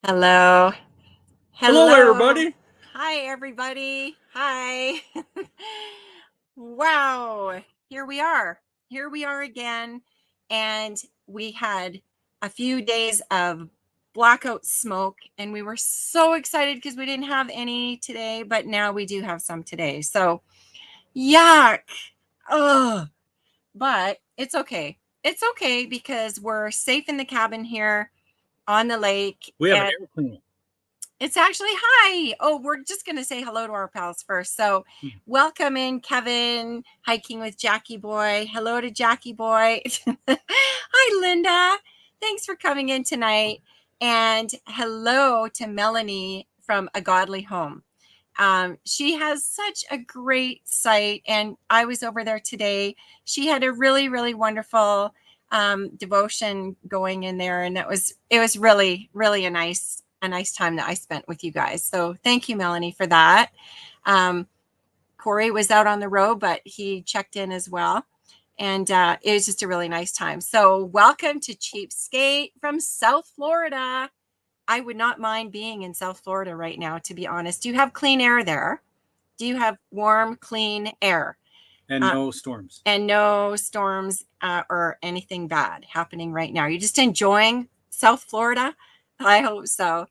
Hello. Hello, Hello. everybody. Hi, everybody. Hi. Wow. Here we are. Here we are again. And we had a few days of blackout smoke, and we were so excited because we didn't have any today, but now we do have some today. So, yuck. Oh, but it's okay. It's okay because we're safe in the cabin here on the lake. We have an And air cleaner. it's actually hi. Oh, we're just going to say hello to our pals first. So, welcome in, Kevin, hiking with Jackie Boy. Hello to Jackie Boy. Hi, Linda. Thanks for coming in tonight. And hello to Melanie from A Godly Home. She has such a great site, and I was over there today. She had a really, really wonderful devotion going in there, and it was really, really a nice time that I spent with you guys. So thank you, Melanie, for that. Corey was out on the road, but he checked in as well. And it was just a really nice time. So welcome to Cheapskate from South Florida. I would not mind being in South Florida right now, to be honest. Do you have clean air there? Do you have warm, clean air? And no storms. And no storms or anything bad happening right now. You're just enjoying South Florida? I hope so.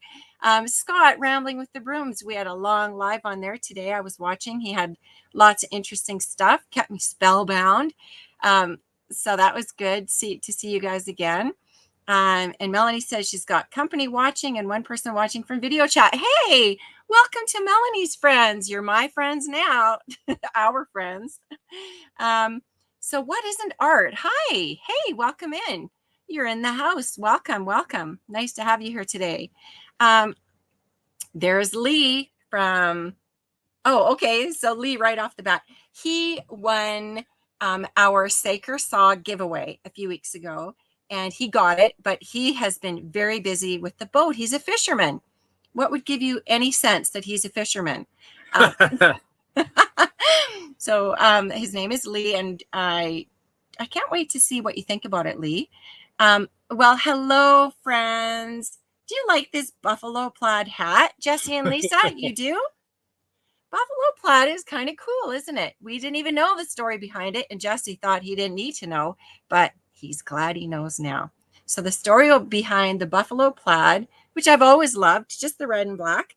Scott, Rambling with the Brooms, we had a long live on there today. I was watching. He had lots of interesting stuff, kept me spellbound. So that was good to see you guys again. And Melanie says she's got company watching and one person watching from video chat. Hey, welcome to Melanie's friends. You're my friends now, our friends. So what isn't art? Hi. Hey, welcome in. You're in the house. Welcome, welcome. Nice to have you here today. There's Lee from, oh, okay. So Lee, right off the bat, he won our Saker Saw giveaway a few weeks ago, and he got it, but he has been very busy with the boat. He's a fisherman. What would give you any sense that he's a fisherman? So his name is Lee, and I can't wait to see what you think about it, Lee. Well, hello, friends. Do you like this buffalo plaid hat, Jesse and Lisa? You do? Buffalo plaid is kind of cool, isn't it? We didn't even know the story behind it, and Jesse thought he didn't need to know, but he's glad he knows now. So the story behind the buffalo plaid, which I've always loved, just the red and black,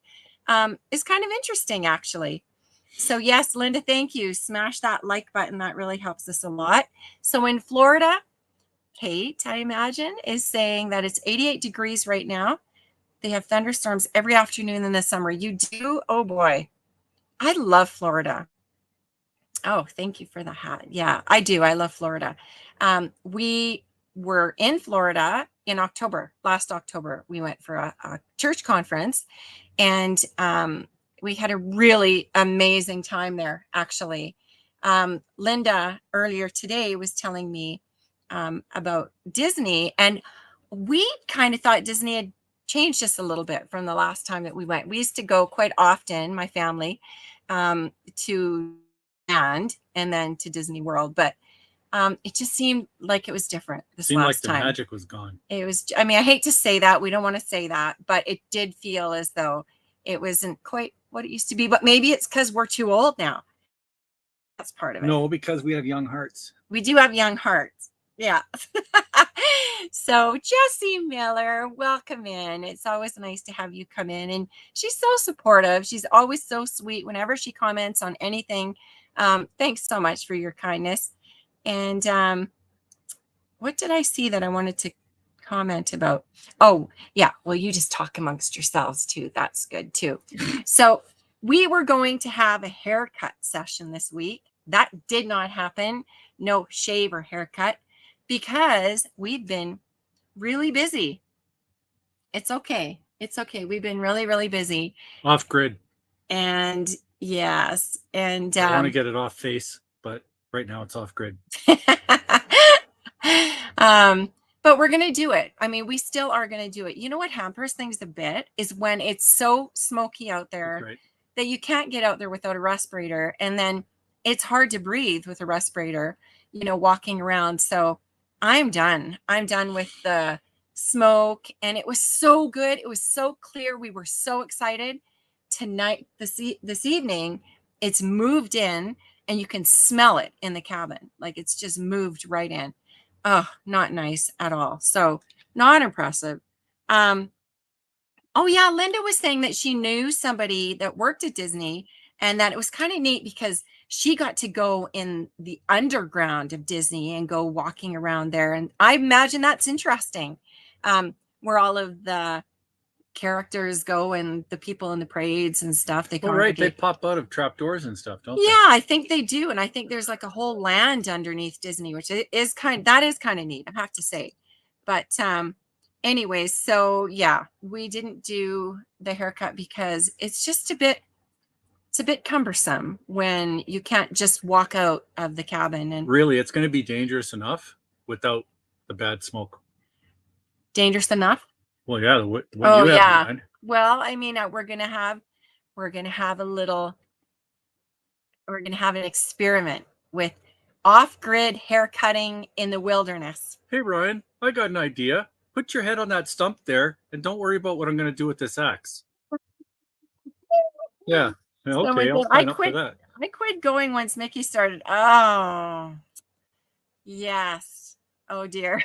is kind of interesting, actually. So yes, Linda, thank you. Smash that like button. That really helps us a lot. So in Florida, Kate, I imagine, is saying that it's 88 degrees right now. They have thunderstorms every afternoon in the summer. You do? Oh boy. I love Florida. Oh, thank you for the hat. Yeah, I do. I love Florida. We were in Florida in October. Last October, we went for a church conference, and we had a really amazing time there, actually. Linda earlier today was telling me about Disney, and we kind of thought Disney had changed just a little bit from the last time that we went. We used to go quite often, my family, to and then to Disney World, but it just seemed like it was different this Seemed like last the time. magic was gone. It was, I mean, I hate to say that. We don't want to say that, but it did feel as though it wasn't quite what it used to be. But maybe it's because we're too old now. That's part of it. No, because we have young hearts. We do have young hearts. Yeah. So Jessie Miller, welcome in. It's always nice to have you come in. And she's so supportive. She's always so sweet whenever she comments on anything. Thanks so much for your kindness. And what did I see that I wanted to comment about? Oh, yeah. Well, you just talk amongst yourselves too. That's good too. So we were going to have a haircut session this week. That did not happen. No shave or haircut because we've been really busy. It's okay. It's okay. We've been really, really busy. Off grid. And yes. And I want to get it off face, but right now it's off grid. But we're going to do it. I mean, we still are going to do it. You know what hampers things a bit is when it's so smoky out there Right. that you can't get out there without a respirator. And then it's hard to breathe with a respirator, walking around. So I'm done. I'm done with the smoke, and it was so good. It was so clear. We were so excited. Tonight, this evening, it's moved in, and you can smell it in the cabin. Like it's just moved right in. Oh, not nice at all. So not impressive. Oh yeah, Linda was saying that she knew somebody that worked at Disney, and that it was kind of neat because she got to go in the underground of Disney and go walking around there. And I imagine that's interesting. Where all of the characters go and the people in the parades and stuff, they Oh, right. They congregate. pop out of trapdoors and stuff, don't Yeah, I think they do. And I think there's like a whole land underneath Disney, which is that is kind of neat, I have to say. But anyways, so yeah, we didn't do the haircut because it's a bit cumbersome when you can't just walk out of the cabin. And Really, it's going to be dangerous enough without the bad smoke. dangerous enough. Well, yeah, what Oh you have in yeah. mind. Well, I mean, we're gonna have an experiment with off-grid hair cutting in the wilderness. Hey, Ryan, I got an idea. Put your head on that stump there and don't worry about what I'm going to do with this axe. Yeah. Okay, I'll sign up for that. I quit going once Mickey started. Oh, yes. Oh dear.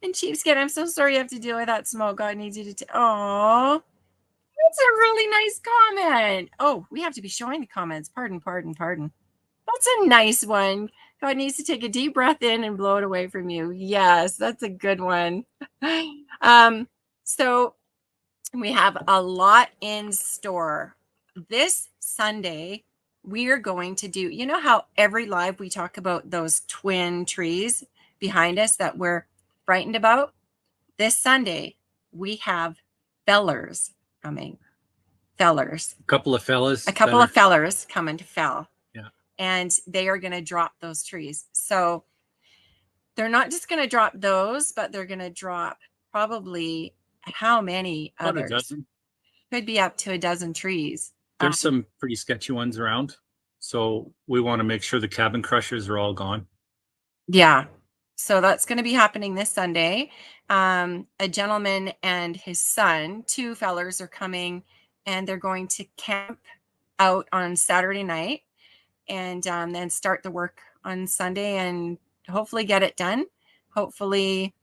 And Cheapskate, I'm so sorry you have to deal with that smoke. God needs you to. Oh, that's a really nice comment. Oh, we have to be showing the comments. Pardon. That's a nice one. God needs to take a deep breath in and blow it away from you. Yes, that's a good one. So we have a lot in store. This Sunday, we are going to do, you know how every live we talk about those twin trees behind us that we're frightened about? This Sunday, we have fellers coming. Fellers. A couple of fellas. A couple of fellers coming to fell. Yeah. And they are going to drop those trees. So they're not just going to drop those, but they're going to drop probably how many About others? a dozen. Could be up to a dozen trees. There's some pretty sketchy ones around. So we want to make sure the cabin crushers are all gone. Yeah. So that's going to be happening this Sunday. A gentleman and his son, two fellers, are coming, and they're going to camp out on Saturday night and then start the work on Sunday and hopefully get it done. Hopefully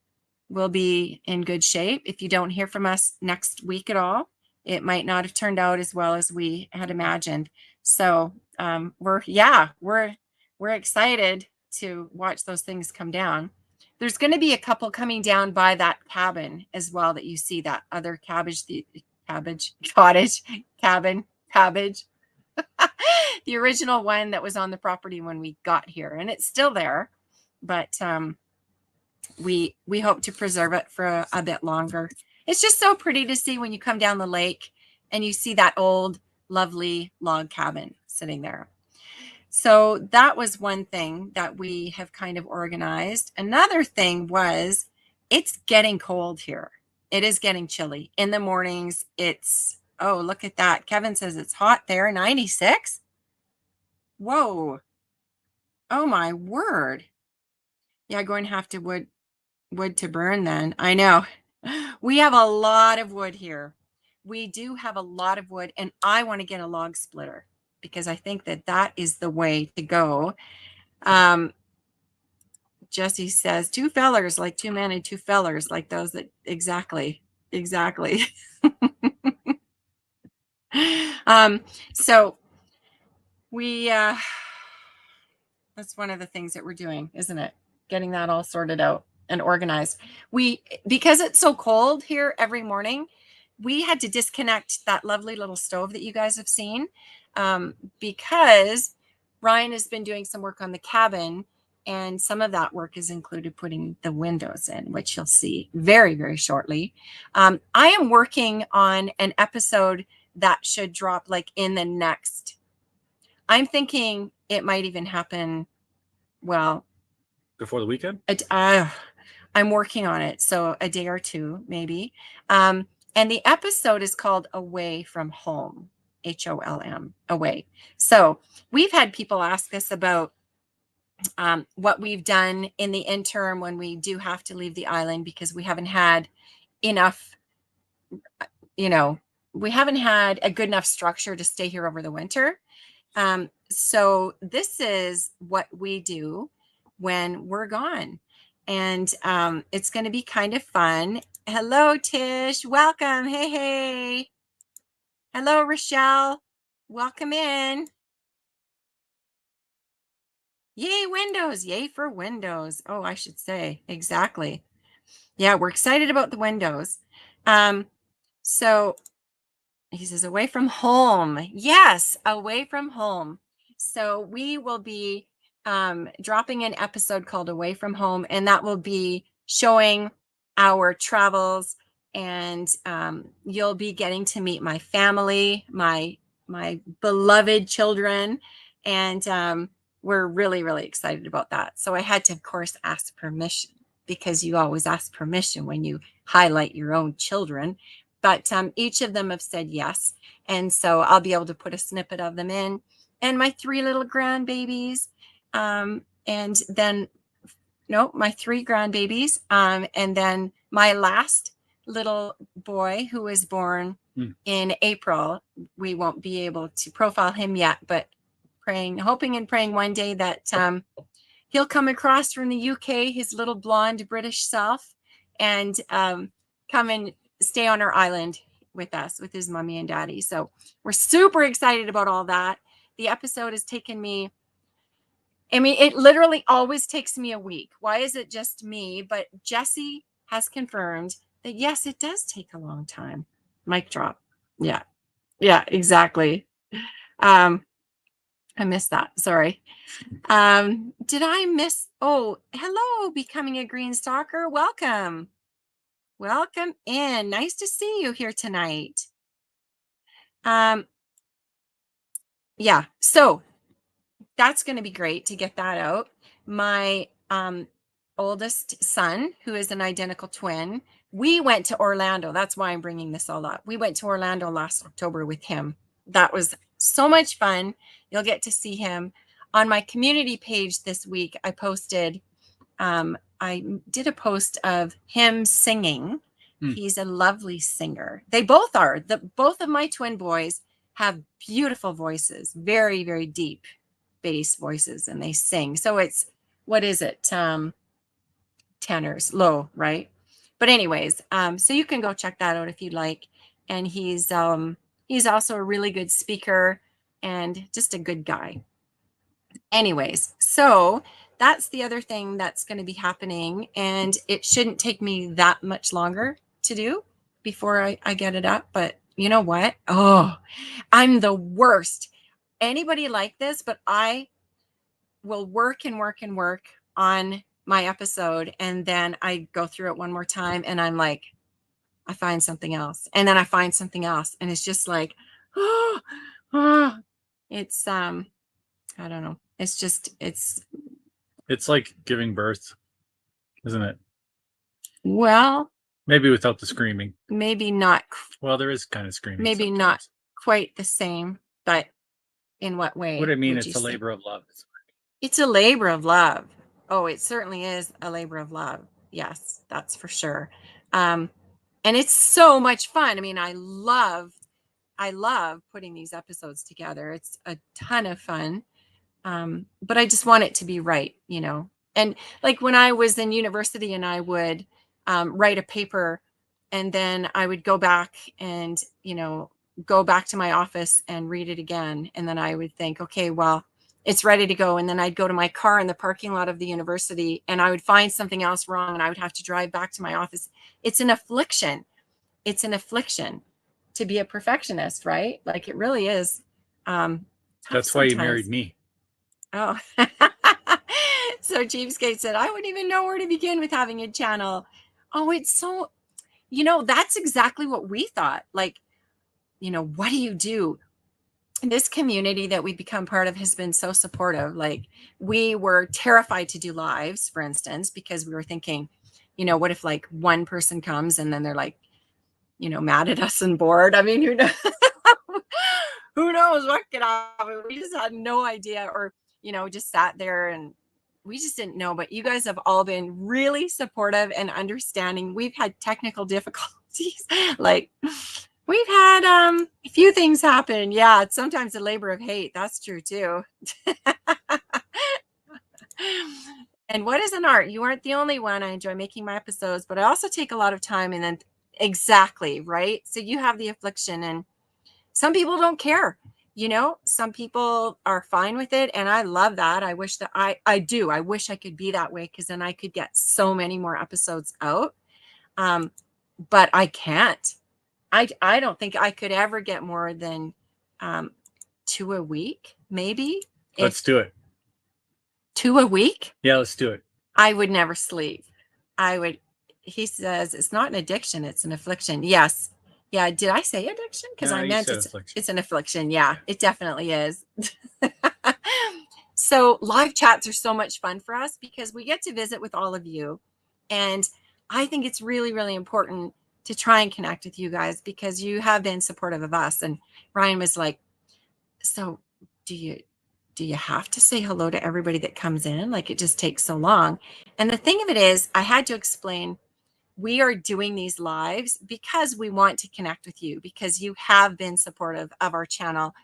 we'll be in good shape. If you don't hear from us next week at all, it might not have turned out as well as we had imagined. So we're excited to watch those things come down. There's going to be a couple coming down by that cabin as well that you see, that other cabbage, the original one that was on the property when we got here, and it's still there, but we hope to preserve it for a bit longer. It's just so pretty to see when you come down the lake and you see that old lovely log cabin sitting there. So that was one thing that we have kind of organized. Another thing was, it's getting cold here. It is getting chilly in the mornings. It's, oh, look at that. Kevin says it's hot there, 96. Whoa. Oh my word. Yeah, going to have to wood to burn then. I know. We have a lot of wood here. We do have a lot of wood, and I want to get a log splitter because I think that is the way to go. Jesse says, two fellers, like two men and two fellers, like those that exactly. So we that's one of the things that we're doing, isn't it? Getting that all sorted out and organized. Because it's so cold here every morning, we had to disconnect that lovely little stove that you guys have seen, because Ryan has been doing some work on the cabin, and some of that work has included putting the windows in, which you'll see very, very shortly. I am working on an episode that should drop like in the next, I'm thinking it might even happen, well, before the weekend. I'm working on it, so a day or two maybe. And the episode is called Away from Home, HOLM, Away. So we've had people ask us about what we've done in the interim when we do have to leave the island because we haven't had enough, we haven't had a good enough structure to stay here over the winter. So this is what we do when we're gone. And it's going to be kind of fun. Hello, Tish. Welcome. Hey, hey. Hello, Rochelle. Welcome in. Yay, Windows. Yay for Windows. Oh, I should say. Exactly. Yeah, we're excited about the windows. So he says away from home. Yes, away from home. So we will be dropping an episode called Away from Home, and that will be showing our travels, and you'll be getting to meet my family, my beloved children, and we're really, really excited about that. So I had to, of course, ask permission, because you always ask permission when you highlight your own children. But each of them have said yes. And so I'll be able to put a snippet of them in. And my 3 little grandbabies. And then, no, my 3 grandbabies. And then my last little boy, who was born in April. We won't be able to profile him yet, but hoping and praying one day that he'll come across from the UK, his little blonde British self, and come and stay on our island with us, with his mommy and daddy. So we're super excited about all that. The episode has taken me, it literally always takes me a week. Why is it just me? But Jesse has confirmed that yes, it does take a long time. Mic drop. Yeah, exactly. I missed that. Sorry. Did I miss? Oh, hello, Becoming a Green Stalker. Welcome. Welcome in. Nice to see you here tonight. Yeah, so that's going to be great to get that out. My oldest son, who is an identical twin, we went to Orlando. That's why I'm bringing this all up. We went to Orlando last October with him. That was so much fun. You'll get to see him. On my community page this week, I posted, I did a post of him singing. He's a lovely singer. They both are. Both of my twin boys have beautiful voices, very, very deep bass voices, and they sing. So it's, what is it? Tenors, low, right? But anyways, so you can go check that out if you'd like. And he's also a really good speaker and just a good guy. Anyways, so that's the other thing that's going to be happening, and it shouldn't take me that much longer to do before I get it up. But you know what? Oh, I'm the worst. Anybody like this? But I will work and work and work on my episode, and then I go through it one more time, and I'm like, I find something else, and then I find something else, and it's just like, it's I don't know. It's just, it's like giving birth, isn't it? Well, maybe without the screaming. Maybe not. Well, there is kind of screaming. Maybe sometimes. Not quite the same, but in what way? What I mean, it's a labor of love. It's a labor of love. Oh, it certainly is a labor of love. Yes, that's for sure. And it's so much fun. I mean, I love putting these episodes together. It's a ton of fun. But I just want it to be right, And like when I was in university and I would write a paper, and then I would go back and, go back to my office and read it again. And then I would think, okay, well, it's ready to go. And then I'd go to my car in the parking lot of the university and I would find something else wrong and I would have to drive back to my office. It's an affliction. It's an affliction to be a perfectionist, right? Like it really is. That's why you married me. Oh, so Cheapskate said, I wouldn't even know where to begin with having a channel. Oh, it's so, that's exactly what we thought. Like, what do you do? This community that we've become part of has been so supportive. Like we were terrified to do lives, for instance, because we were thinking, what if like one person comes and then they're like, mad at us and bored? I mean, who knows? Who knows what could happen? We just had no idea, or, just sat there and we just didn't know, but you guys have all been really supportive and understanding. We've had technical difficulties. Like we've had a few things happen. Yeah, it's sometimes a labor of hate. That's true too. And what is an art? You aren't the only one. I enjoy making my episodes, but I also take a lot of time and then exactly, right? So you have the affliction and some people don't care. You know, some people are fine with it. And I love that. I wish that I do. I wish I could be that way because then I could get so many more episodes out. But I can't. I don't think I could ever get more than 2 a week, maybe. Let's do it. 2 a week? Yeah, let's do it. I would never sleep. He says it's not an addiction, it's an affliction. Yes. Yeah. Did I say addiction? Because I meant it's an affliction. Yeah, it definitely is. So live chats are so much fun for us because we get to visit with all of you. And I think it's really, really important to try and connect with you guys because you have been supportive of us. And Ryan was like, so do you have to say hello to everybody that comes in? Like it just takes so long. And the thing of it is, I had to explain we are doing these lives because we want to connect with you, because you have been supportive of our channel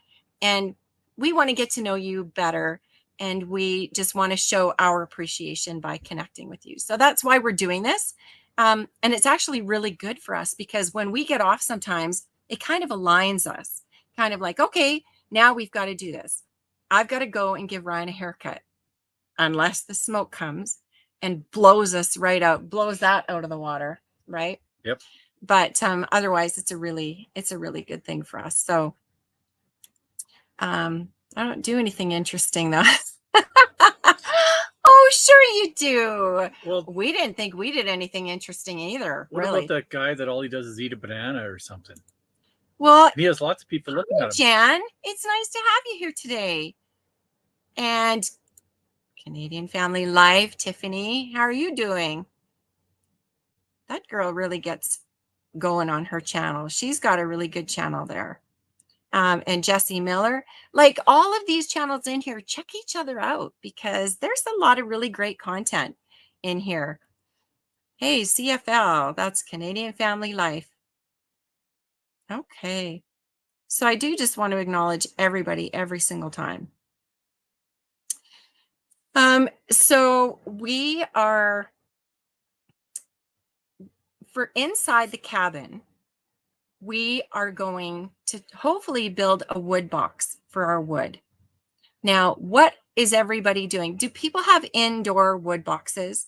and we want to get to know you better. And we just want to show our appreciation by connecting with you. So that's why we're doing this. And it's actually really good for us because when we get off sometimes, it kind of aligns us, kind of like, okay, now we've got to do this. I've got to go and give Ryan a haircut unless the smoke comes and blows us right out, blows that out of the water, right? Yep. But otherwise, it's a really good thing for us. So I don't do anything interesting though. Oh, sure you do. Well, we didn't think we did anything interesting either. What really? about that guy that all he does is eat a banana or something? Well, and he has lots of people looking at him. Jan, it's nice to have you here today. And Canadian Family Life, Tiffany, how are you doing? That girl really gets going on her channel. She's got a really good channel there. And Jesse Miller, like all of these channels in here, check each other out because there's a lot of really great content in here. Hey, CFL, that's Canadian Family Life. Okay. So I do just want to acknowledge everybody every single time. So we are, for inside the cabin, we are going to hopefully build a wood box for our wood. Now, what is everybody doing? Do people have indoor wood boxes?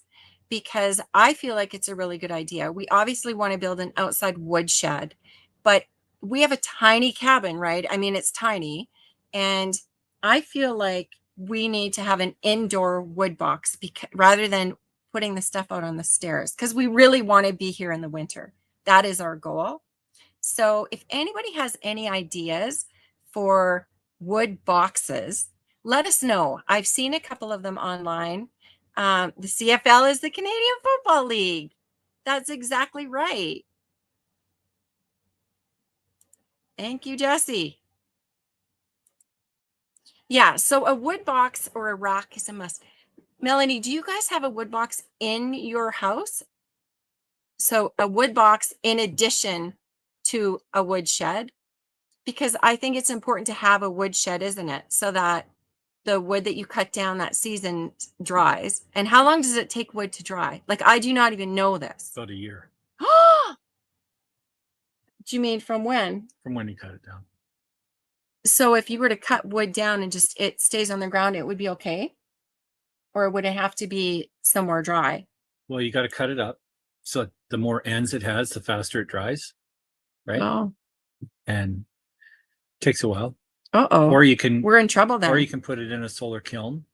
Because I feel like it's a really good idea. We obviously want to build an outside wood shed, but we have a tiny cabin, right? I mean, it's tiny. And I feel like we need to have an indoor wood box rather than putting the stuff out on the stairs because we really want to be here in the winter. That is our goal. So if anybody has any ideas for wood boxes, let us know. I've seen a couple of them online. The CFL is the Canadian Football League. That's exactly right. Thank you, Jesse. Yeah, so a wood box or a rack is a must. Melanie, do you guys have a wood box in your house? So a wood box in addition to a wood shed? Because I think it's important to have a wood shed, isn't it? So that the wood that you cut down that season dries. And how long does it take wood to dry? Like, I do not even know this. About a year. Do you mean from when? From when you cut it down. So if you were to cut wood down and just it stays on the ground, it would be okay? Or would it have to be somewhere dry? Well, you got to cut it up. So the more ends it has, the faster it dries. Right? Oh. And it takes a while. Uh-oh. Or you can... We're in trouble then. Or you can put it in a solar kiln.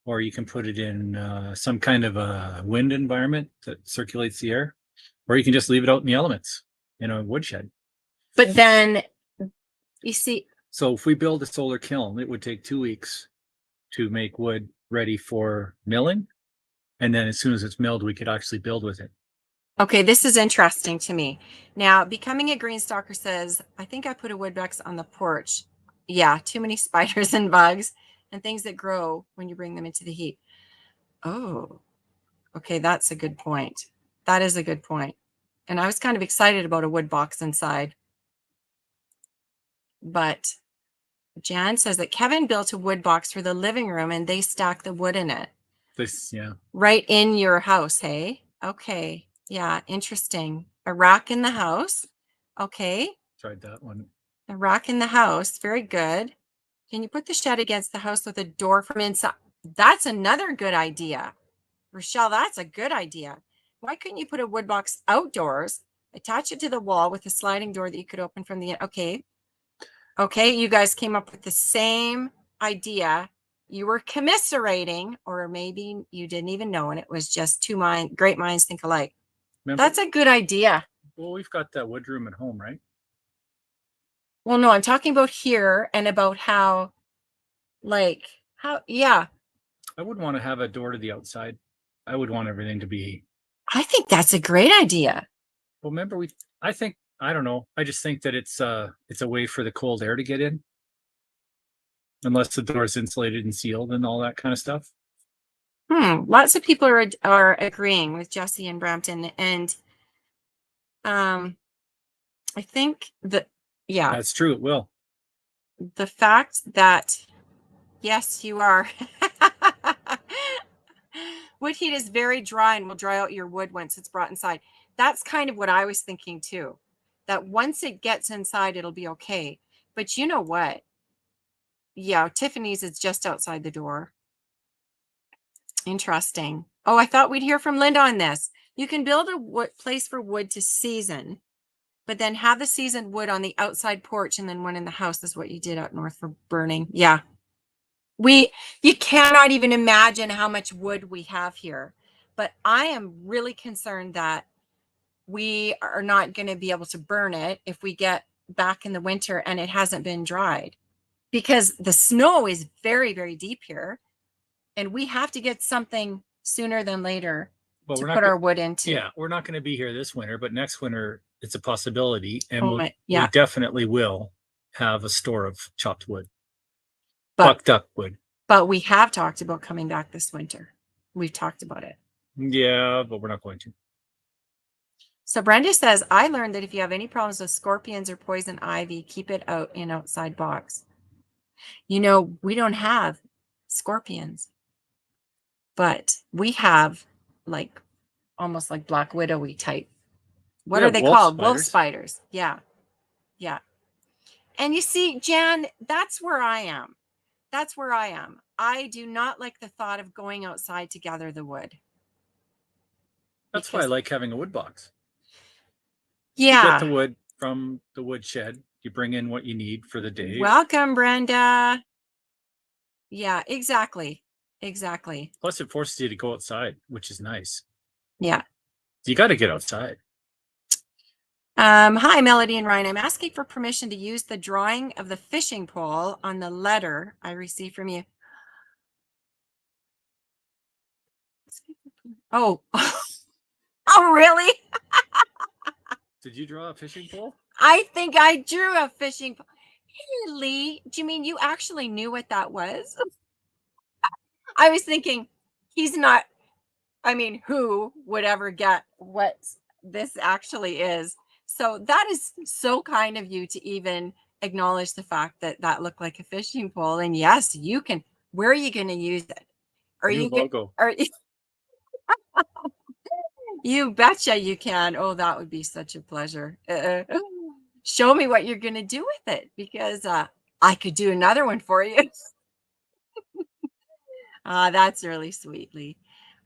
Or you can put it in some kind of a wind environment that circulates the air. Or you can just leave it out in the elements in a woodshed. But then, you see... So if we build a solar kiln, it would take 2 weeks to make wood ready for milling. And then as soon as it's milled, we could actually build with it. Okay, this is interesting to me. Now, Becoming a Green Stalker says, I think I put a wood box on the porch. Yeah, too many spiders and bugs and things that grow when you bring them into the heat. Oh, okay. That's a good point. That is a good point. And I was kind of excited about a wood box inside. But Jan says that Kevin built a wood box for the living room and they stack the wood in it. Yeah. Right in your house, hey? Okay. Yeah, interesting. A rack in the house. Okay. Tried that one. A rack in the house. Very good. Can you put the shed against the house with a door from inside? That's another good idea. Rochelle, that's a good idea. Why couldn't you put a wood box outdoors, attach it to the wall with a sliding door that you could open from the, okay. Okay, you guys came up with the same idea. You were commiserating, or maybe you didn't even know, and it was just great minds think alike. Remember, that's a good idea. Well, we've got that wood room at home, right? Well, no, I'm talking about here and about how, yeah. I would want to have a door to the outside. I would want everything to be. I think that's a great idea. Well, remember I don't know. I just think that it's a way for the cold air to get in. Unless the door is insulated and sealed and all that kind of stuff. Lots of people are agreeing with Jesse and Brampton, and I think that, yeah, that's true. It will. The fact that, yes, you are. Wood heat is very dry and will dry out your wood once it's brought inside. That's kind of what I was thinking too. That once it gets inside, it'll be okay. But you know what? Yeah, Tiffany's is just outside the door. Interesting. Oh, I thought we'd hear from Linda on this. You can build a place for wood to season, but then have the seasoned wood on the outside porch and then one in the house. Is what you did out north for burning. Yeah. You cannot even imagine how much wood we have here. But I am really concerned that we are not going to be able to burn it if we get back in the winter and it hasn't been dried, because the snow is very, very deep here. And we have to get something sooner than later to put our wood into. Yeah, we're not going to be here this winter, but next winter it's a possibility. And we definitely will have a store of chopped wood. Buck duck wood. But we have talked about coming back this winter. We've talked about it. Yeah, but we're not going to. So Brenda says, I learned that if you have any problems with scorpions or poison ivy, keep it out in outside box. You know, we don't have scorpions, but we have like almost like black widowy type. What are they called? Wolf spiders. Yeah. Yeah. And you see, Jan, that's where I am. That's where I am. I do not like the thought of going outside to gather the wood. That's why I like having a wood box. Yeah. You get the wood from the wood shed. You bring in what you need for the day. Welcome, Brenda. Yeah, exactly. Exactly. Plus, it forces you to go outside, which is nice. Yeah. You got to get outside. Hi, Melodi and Ryan. I'm asking for permission to use the drawing of the fishing pole on the letter I received from you. Oh, oh, really? Did you draw a fishing pole? I think I drew a fishing pole. Hey, Lee, do you mean you actually knew what that was? I was thinking he's not, I mean, who would ever get what this actually is? So that is so kind of you to even acknowledge the fact that that looked like a fishing pole. And yes, you can. Where are you going to use it? Are New you logo? You betcha you can. Oh, that would be such a pleasure. Show me what you're going to do with it, because I could do another one for you. That's really sweetly.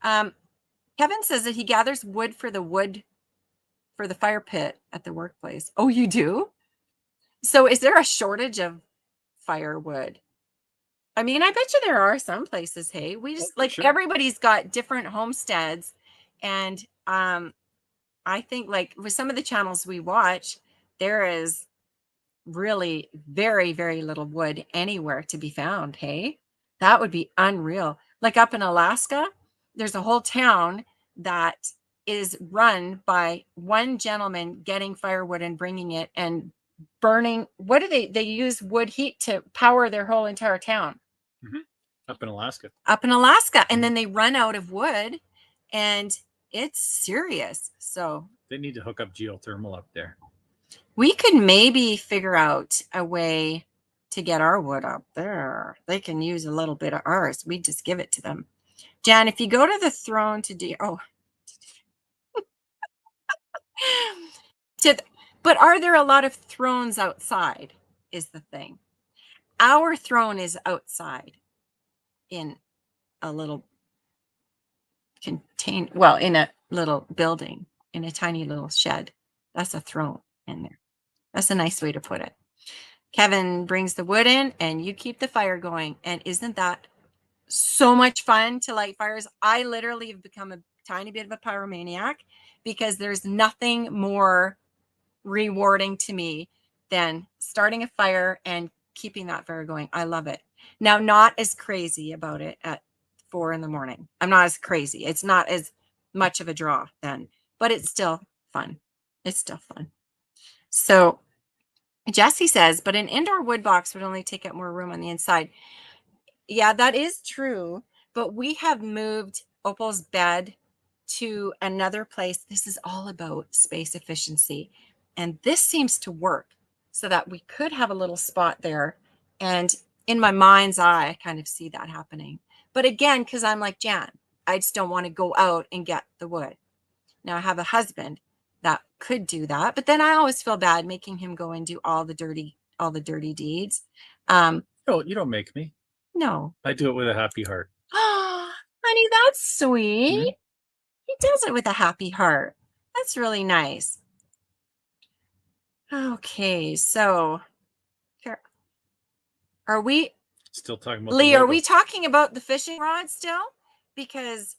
Kevin says that he gathers wood for the fire pit at the workplace. Oh, you do? So is there a shortage of firewood? I mean, I bet you there are some places. Hey, we just everybody's got different homesteads. And I think like with some of the channels we watch, there is really very, very little wood anywhere to be found. Hey, that would be unreal. Like up in Alaska, there's a whole town that is run by one gentleman getting firewood and bringing it and burning. What do they use wood heat to power their whole entire town? Mm-hmm. Up in Alaska. Up in Alaska. And then they run out of wood and it's serious. So they need to hook up geothermal up there. We could maybe figure out a way to get our wood up there. They can use a little bit of ours. We just give it to them. Jan, if you go to the throne to do, but are there a lot of thrones outside is the thing. Our throne is outside in a little in a little building, in a tiny little shed. That's a throne in there. That's a nice way to put it. Kevin brings the wood in and you keep the fire going. And isn't that so much fun to light fires? I literally have become a tiny bit of a pyromaniac because there's nothing more rewarding to me than starting a fire and keeping that fire going. I love it. Now, not as crazy about it at 4 a.m. I'm not as crazy. It's not as much of a draw then, but it's still fun. It's still fun. So Jesse says, but an indoor wood box would only take up more room on the inside. Yeah, that is true. But we have moved Opal's bed to another place. This is all about space efficiency. And this seems to work so that we could have a little spot there. And in my mind's eye, I kind of see that happening. But again, because I'm like Jan, I just don't want to go out and get the wood. Now I have a husband that could do that, but then I always feel bad making him go and do all the dirty deeds. No, you don't make me. No. I do it with a happy heart. Oh, honey, that's sweet. Mm-hmm. He does it with a happy heart. That's really nice. Okay, so are we still talking about Lee? Are we talking about the fishing rod still? Because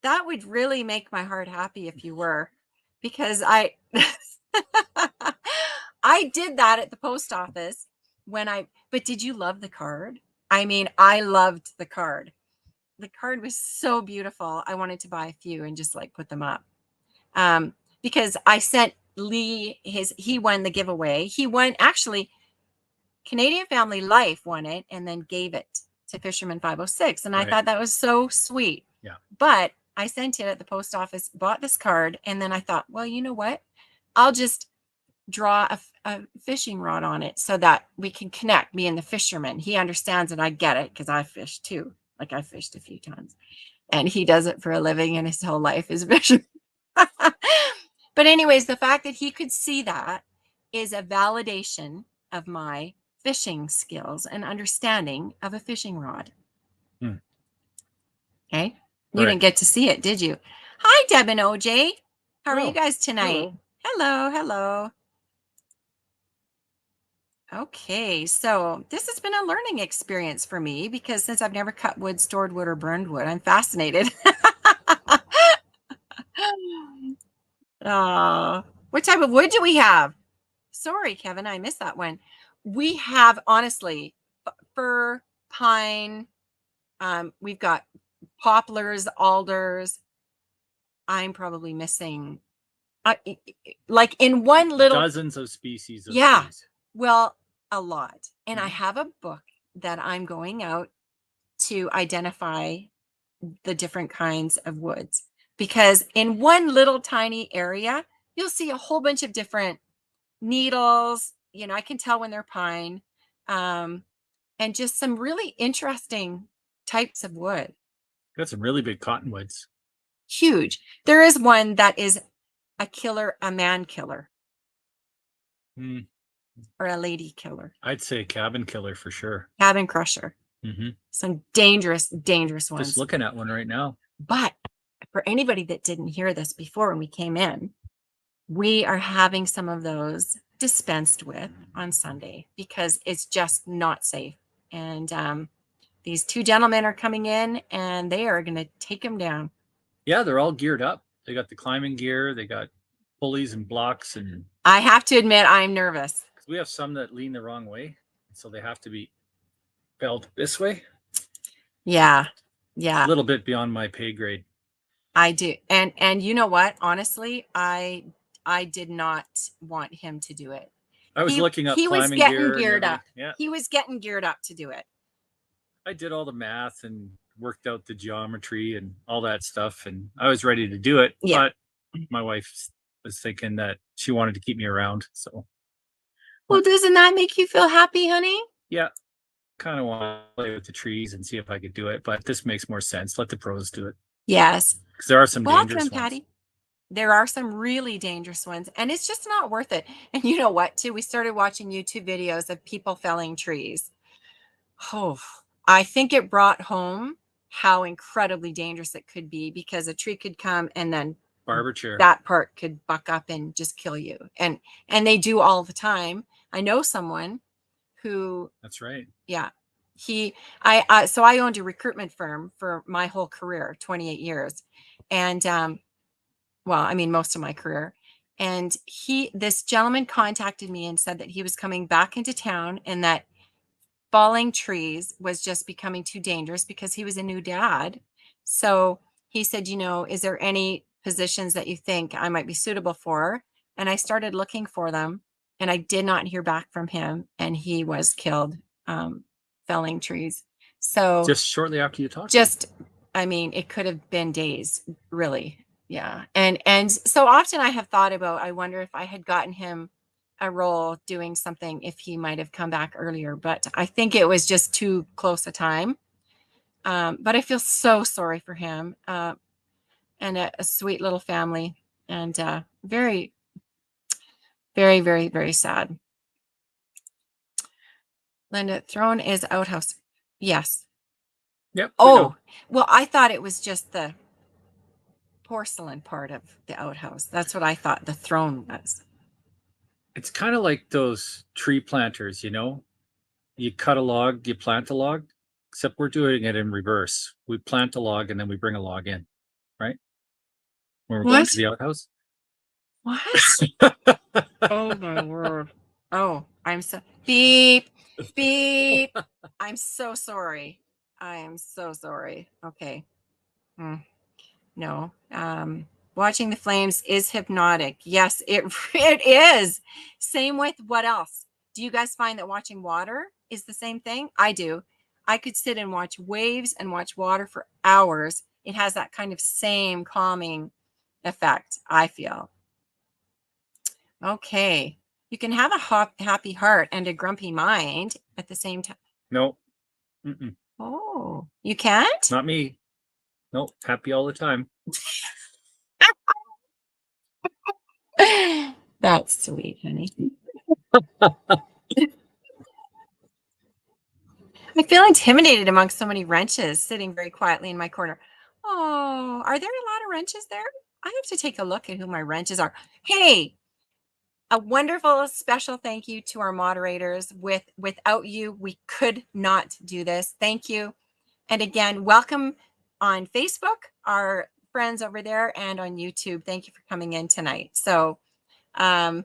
that would really make my heart happy if you were, because I did that at the post office but did you love the card? I mean, I loved the card. The card was so beautiful. I wanted to buy a few and just like put them up. Because I sent Lee he won the giveaway. He won, actually, Canadian Family Life won it and then gave it to Fisherman 506. And I thought that was so sweet. Yeah. But I sent it at the post office, bought this card, and then I thought, well, you know what? I'll just draw a fishing rod on it so that we can connect, me and the fisherman. He understands it. I get it because I fish too. Like I fished a few times. And he does it for a living and his whole life is fishing. But anyways, the fact that he could see that is a validation of my fishing skills and understanding of a fishing rod. Okay. You didn't get to see it, did you? Hi, Deb and OJ. How are you guys tonight? Hello. Okay, so this has been a learning experience for me because since I've never cut wood, stored wood, or burned wood, I'm fascinated. What type of wood do we have? Sorry, Kevin, I missed that one. We have, honestly, fir, pine. We've got poplars, alders. I'm probably missing, like in one little... Dozens of species of trees. Well, a lot. And I have a book that I'm going out to identify the different kinds of woods. Because in one little tiny area, you'll see a whole bunch of different needles. You know, I can tell when they're pine. And just some really interesting types of wood. Got some really big cottonwoods. Huge. There is one that is a killer, a man killer. Or a lady killer. I'd say cabin killer for sure. Cabin crusher. Some dangerous ones. Just looking at one right now. But for anybody that didn't hear this before when we came in, we are having some of those dispensed with on Sunday because it's just not safe. And these two gentlemen are coming in and they are going to take them down. Yeah, they're all geared up. They got the climbing gear. They got pulleys and blocks. And I have to admit, I'm nervous. We have some that lean the wrong way, so they have to be belled this way. Yeah. A little bit beyond my pay grade. I do. And you know what? Honestly, I did not want him to do it. I was looking up he was climbing getting gear geared up. Yeah. He was getting geared up to do it. I did all the math and worked out the geometry and all that stuff, and I was ready to do it. Yeah. But my wife was thinking that she wanted to keep me around. So, Well, doesn't that make you feel happy, honey? yeah, kind of want to play with the trees and see if I could do it. But this makes more sense. Let the pros do it. Yes. Because there are some Welcome, dangerous ones. Patty. There are some really dangerous ones, and it's just not worth it. And you know what, too? We started watching YouTube videos of people felling trees. Oh, I think it brought home how incredibly dangerous it could be, because a tree could come and then Barber chair. that part could buck up and just kill you. And they do all the time. I know someone who, That's right. yeah, so I owned a recruitment firm for my whole career, 28 years. And, well, I mean, most of my career. And this gentleman contacted me and said that he was coming back into town, and that falling trees was just becoming too dangerous because he was a new dad. So he said, is there any positions that you think I might be suitable for? And I started looking for them, and I did not hear back from him, and he was killed felling trees. So just shortly after you talked. I mean, it could have been days, really. Yeah. And so often I have thought about, I wonder if I had gotten him a role doing something, if he might have come back earlier, but I think it was just too close a time. But I feel so sorry for him, and a sweet little family, and very, very, very, very sad. Linda, throne is outhouse. Yes. Yep. Oh, well, I thought it was just the porcelain part of the outhouse. That's what I thought the throne was. It's kind of like those tree planters, you cut a log, you plant a log, except we're doing it in reverse. We plant a log and then we bring a log in, right? When we're going to the outhouse. What? Oh my word. Oh, I'm so beep, beep. I'm so sorry. I am so sorry. Okay. No. Watching the flames is hypnotic. Yes, it is. Same with what else? Do you guys find that watching water is the same thing? I do. I could sit and watch waves and watch water for hours. It has that kind of same calming effect, I feel. Okay. You can have a happy heart and a grumpy mind at the same time. No. Oh, you can't? Not me. Nope. Happy all the time. That's sweet, honey. I feel intimidated among so many wrenches sitting very quietly in my corner. Oh, are there a lot of wrenches there? I have to take a look at who my wrenches are. Hey, a wonderful special thank you to our moderators. Without you, we could not do this. Thank you. And again, welcome on Facebook, our friends over there, and on YouTube. Thank you for coming in tonight. So, hey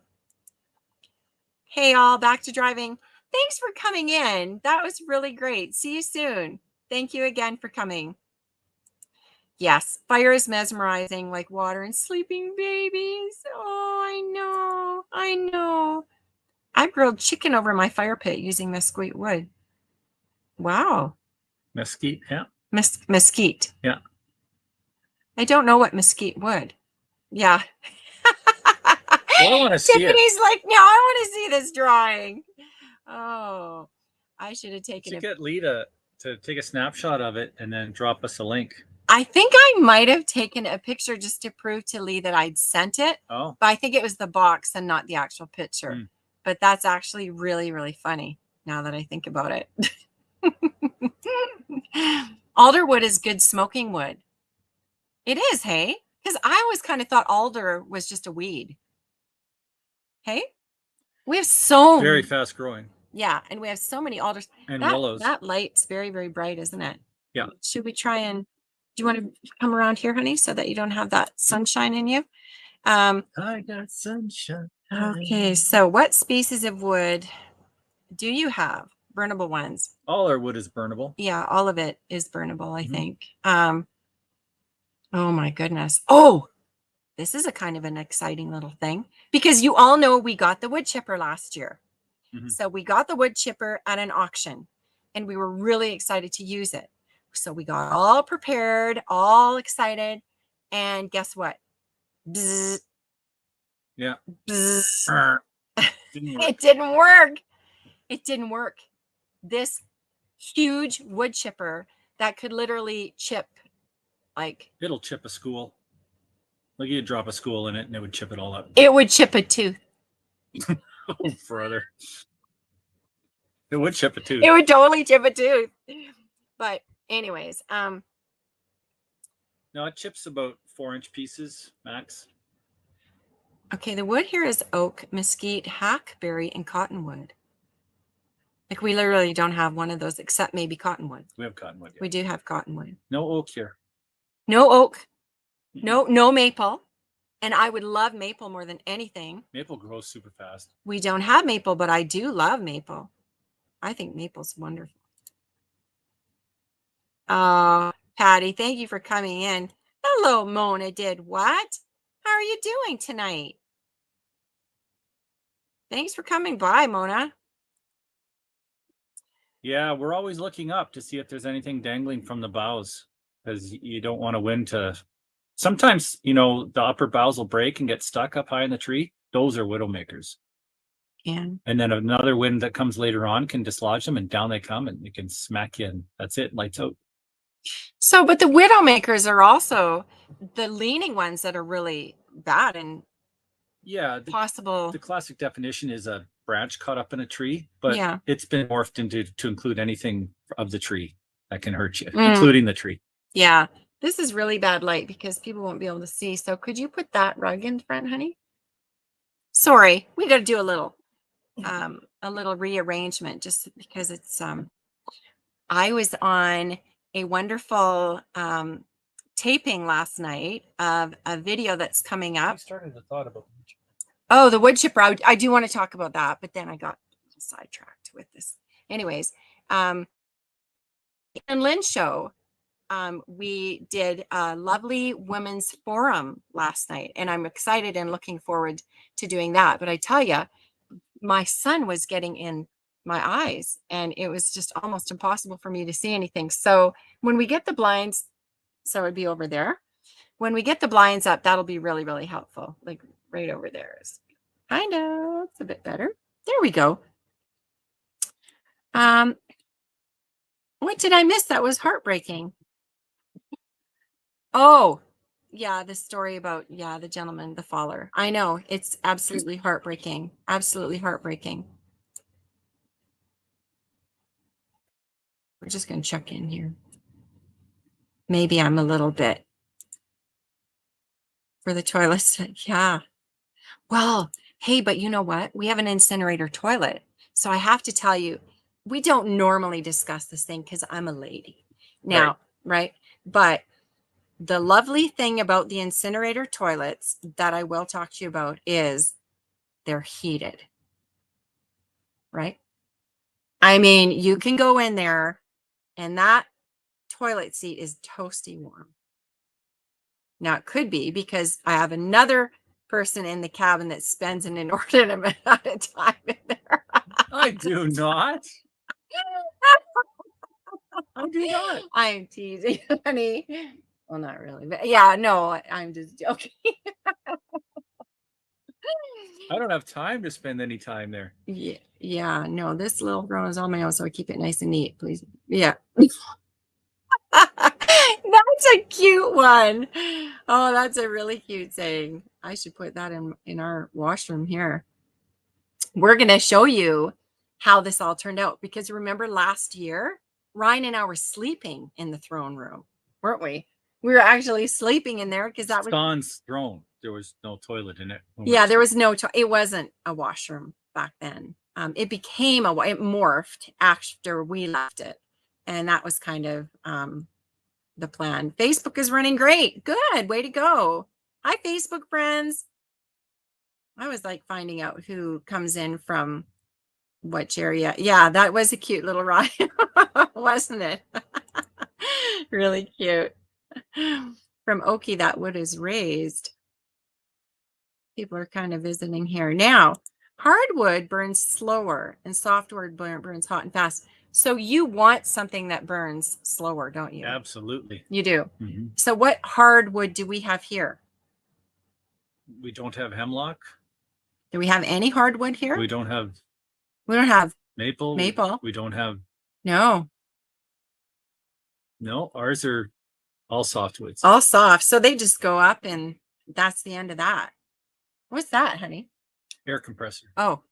all, back to driving. Thanks for coming in. That was really great. See you soon. Thank you again for coming. Yes, fire is mesmerizing like water and sleeping babies. Oh, I know. I know. I grilled chicken over my fire pit using mesquite wood. Wow. Mesquite, yeah. Mesquite. Yeah. I don't know what mesquite wood. Yeah. Well, I want to see it. Tiffany's like, no, I want to see this drawing. Oh, I should have taken it. You get Lee to take a snapshot of it and then drop us a link. I think I might have taken a picture just to prove to Lee that I'd sent it. Oh. But I think it was the box and not the actual picture. But that's actually really, really funny now that I think about it. Alder wood is good smoking wood. It is, hey? Because I always kind of thought alder was just a weed. Hey? We have so very fast growing. Yeah, and we have so many alders. And willows. That light's very, very bright, isn't it? Yeah. Should we try and do you want to come around here, honey, so that you don't have that sunshine in you? I got sunshine. Okay, so what species of wood do you have? Burnable ones. All our wood is burnable. Yeah, all of it is burnable, I think. Oh my goodness. Oh, this is a kind of an exciting little thing, because you all know we got the wood chipper last year. So we got the wood chipper at an auction. and we were really excited to use it. So we got all prepared, all excited, and guess what? Bzz, Yeah. bzz. Didn't work. It didn't work. It didn't work. This huge wood chipper that could literally chip, like, It'll chip a school. Like you'd drop a school in it and it would chip it all up. it would chip a tooth. Oh, brother. It would chip a tooth. It would totally chip a tooth. But anyways, No, it chips about 4-inch pieces max. okay, the wood here is oak, mesquite, hackberry, and cottonwood. Like, we literally don't have one of those except maybe cottonwood. We have cottonwood. Yeah. We do have cottonwood. No oak here. No oak. No maple. And I would love maple more than anything. Maple grows super fast. We don't have maple, but I do love maple. I think maple's wonderful. Patty, thank you for coming in. Hello, Mona did what? How are you doing tonight? Thanks for coming by, Mona. Yeah, we're always looking up to see if there's anything dangling from the boughs, because you don't want a wind to. Sometimes, you know, the upper boughs will break and get stuck up high in the tree. Those are widowmakers. And then another wind that comes later on can dislodge them, and down they come, and it can smack you, and that's it, lights out. so, but the widowmakers are also the leaning ones that are really bad and Yeah, possible. the classic definition is a branch caught up in a tree, but Yeah. it's been morphed into to include anything of the tree that can hurt you, including the tree. Yeah, this is really bad light because people won't be able to see. So could you put that rug in front, honey? Sorry, we got to do a little rearrangement just because it's I was on a wonderful taping last night of a video that's coming up. I started the thought about. Oh, the wood chipper. I do want to talk about that, but then I got sidetracked with this. Anyways, and Lynn's show, we did a lovely women's forum last night, and I'm excited and looking forward to doing that. But I tell you, my sun was getting in my eyes, and it was just almost impossible for me to see anything. So when we get the blinds, so it'd be over there. When we get the blinds up, that'll be really, really helpful. Like right over there is kind of, it's a bit better. There we go. What did I miss? That was heartbreaking. Oh, yeah, the story about, yeah, the gentleman, the faller. I know, it's absolutely heartbreaking. Absolutely heartbreaking. We're just going to check in here. Maybe I'm a little bit for the toilets. Yeah. Well, hey, but you know what? We have an incinerator toilet. So I have to tell you, we don't normally discuss this thing because I'm a lady now, right? But the lovely thing about the incinerator toilets that I will talk to you about is they're heated, right? I mean, you can go in there and that toilet seat is toasty warm. Now, it could be because I have another person in the cabin that spends an inordinate amount of time in there. I do not. I do not. I'm teasing, honey. Well, not really, but yeah, no, I'm just joking. I don't have time to spend any time there. Yeah, no, this little room is on my own, so I keep it nice and neat, please. Yeah. That's a cute one. Oh, that's a really cute saying. I should put that in our washroom here. We're going to show you how this all turned out, because remember last year, Ryan and I were sleeping in the throne room, weren't we? We were actually sleeping in there because that was Don's throne. There was no toilet in it. Yeah, there was no it wasn't a washroom back then. It became it morphed after we left it, and that was kind of the plan. Facebook is running great. Good, way to go. Hi, Facebook friends. I was like finding out who comes in from which area. Yeah, that was a cute little Ryan, wasn't it? Really cute. From Okie, that wood is raised. People are kind of visiting here. Now, hardwood burns slower and softwood burns hot and fast. So you want something that burns slower, don't you? Absolutely. You do. Mm-hmm. So what hardwood do we have here? We don't have hemlock. Do we have any hardwood here? We don't have maple. We don't have. No. No, ours are all softwoods. All soft. So they just go up and that's the end of that. What's that, honey? Air compressor. Oh.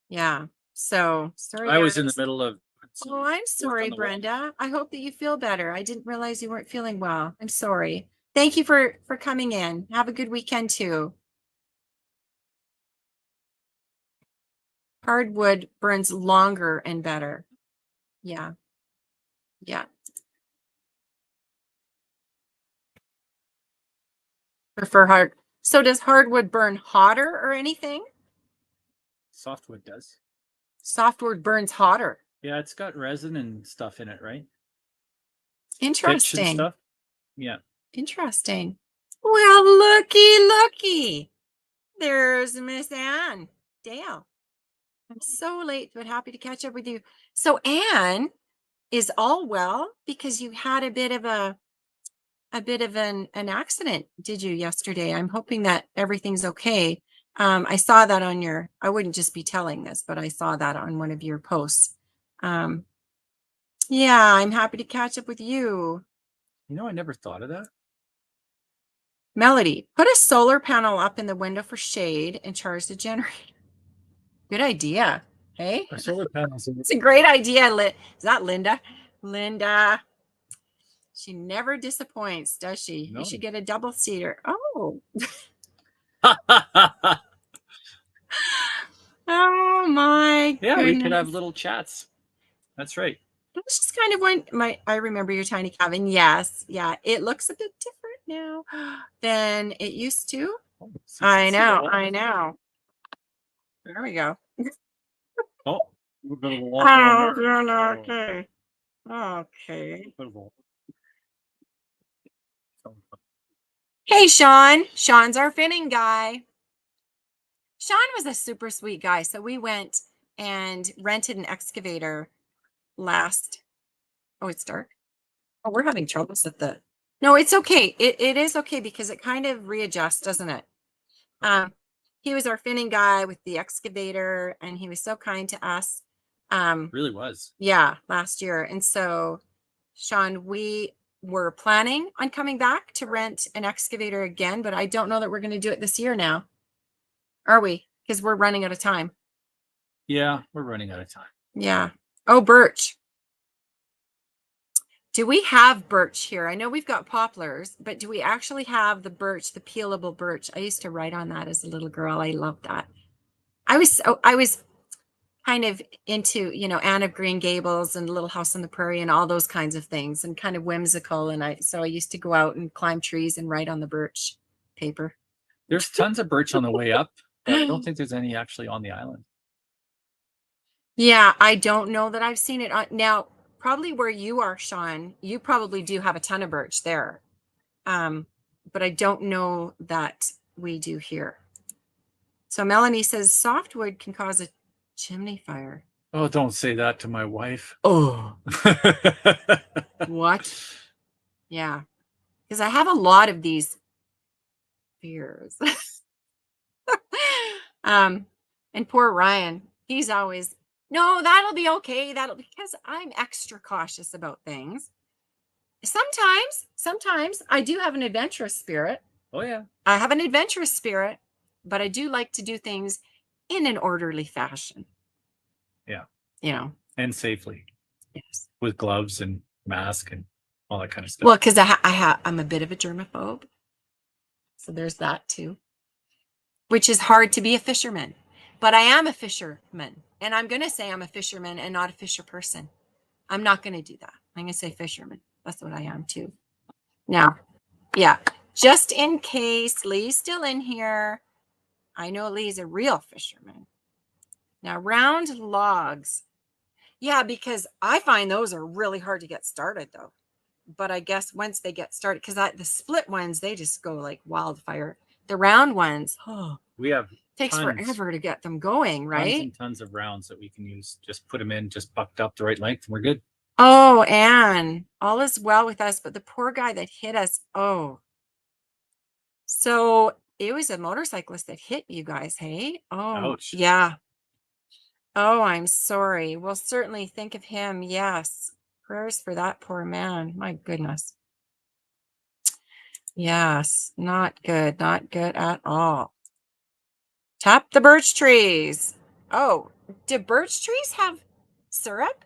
Yeah. So sorry. I was in the middle of. Oh, I'm sorry, Brenda. I hope that you feel better. I didn't realize you weren't feeling well. I'm sorry. Thank you for coming in. Have a good weekend too. Hardwood burns longer and better. Yeah. Yeah. Prefer hard. So does hardwood burn hotter or anything? Softwood does. Softwood burns hotter. Yeah, it's got resin and stuff in it, right? Interesting. Pitch and stuff. Yeah. Interesting. Well, looky. There's Miss Ann Dale. I'm so late, but happy to catch up with you. So Ann is all well because you had a bit of an accident, did you, yesterday? I'm hoping that everything's okay. I saw that on your, I wouldn't just be telling this, but I saw that on one of your posts. Yeah, I'm happy to catch up with you. You know, I never thought of that. Melody, put a solar panel up in the window for shade and charge the generator. Good idea. Hey, Our solar panels. it's a great idea. Is that Linda? Linda. She never disappoints, does she? No. You should get a double seater. Oh. Oh my Yeah, goodness. we could have little chats. That's right. That's just kind of when I remember your tiny cabin. Yes. Yeah. It looks a bit different now than it used to. Oh, I know. There we go. Oh, a little bit of a walk on there. Okay. Okay. Hey, Sean. Sean's our finning guy. Sean was a super sweet guy. So we went and rented an excavator last. Oh, it's dark. Oh, we're having troubles with the. No, it's okay. It is okay because it kind of readjusts, doesn't it? He was our finning guy with the excavator, and he was so kind to us. Really was. Yeah, last year. And so, Sean, we were planning on coming back to rent an excavator again, but I don't know that we're going to do it this year now. Are we? Because we're running out of time. Yeah, we're running out of time. Yeah. Oh, birch. Do we have birch here? I know we've got poplars, but do we actually have the birch, the peelable birch? I used to write on that as a little girl. I loved that. I was kind of into, Anne of Green Gables and Little House on the Prairie and all those kinds of things, and kind of whimsical. And so I used to go out and climb trees and write on the birch paper. There's tons of birch on the way up, but I don't think there's any actually on the island. Yeah, I don't know that I've seen it on now. Probably where you are, Sean, you probably do have a ton of birch there. But I don't know that we do here. So Melanie says softwood can cause a chimney fire. Oh, don't say that to my wife. Oh. What? Yeah. Because I have a lot of these fears. And poor Ryan, he's always, no, that'll be okay. Because I'm extra cautious about things. Sometimes I do have an adventurous spirit. Oh, yeah. I have an adventurous spirit, but I do like to do things in an orderly fashion. Yeah. And safely. Yes. With gloves and mask and all that kind of stuff. Well, because I'm a bit of a germaphobe. So there's that too. Which is hard to be a fisherman. But I am a fisherman. And I'm going to say I'm a fisherman and not a fisher person. I'm not going to do that. I'm going to say fisherman. That's what I am too. Now, yeah, just in case Lee's still in here, I know Lee's a real fisherman. Now, round logs. Yeah, because I find those are really hard to get started though. But I guess once they get started, because the split ones, they just go like wildfire. The round ones, we have Takes tons, forever to get them going, tons right? and tons of rounds that we can use. Just put them in, just bucked up the right length, and we're good. Oh, Anne, all is well with us, but the poor guy that hit us. Oh, so it was a motorcyclist that hit you guys, hey? Oh, Ouch. yeah. Oh, I'm sorry. We'll certainly think of him. Yes. Prayers for that poor man. My goodness. Yes, not good. Not good at all. Tap the birch trees. Oh, do birch trees have syrup?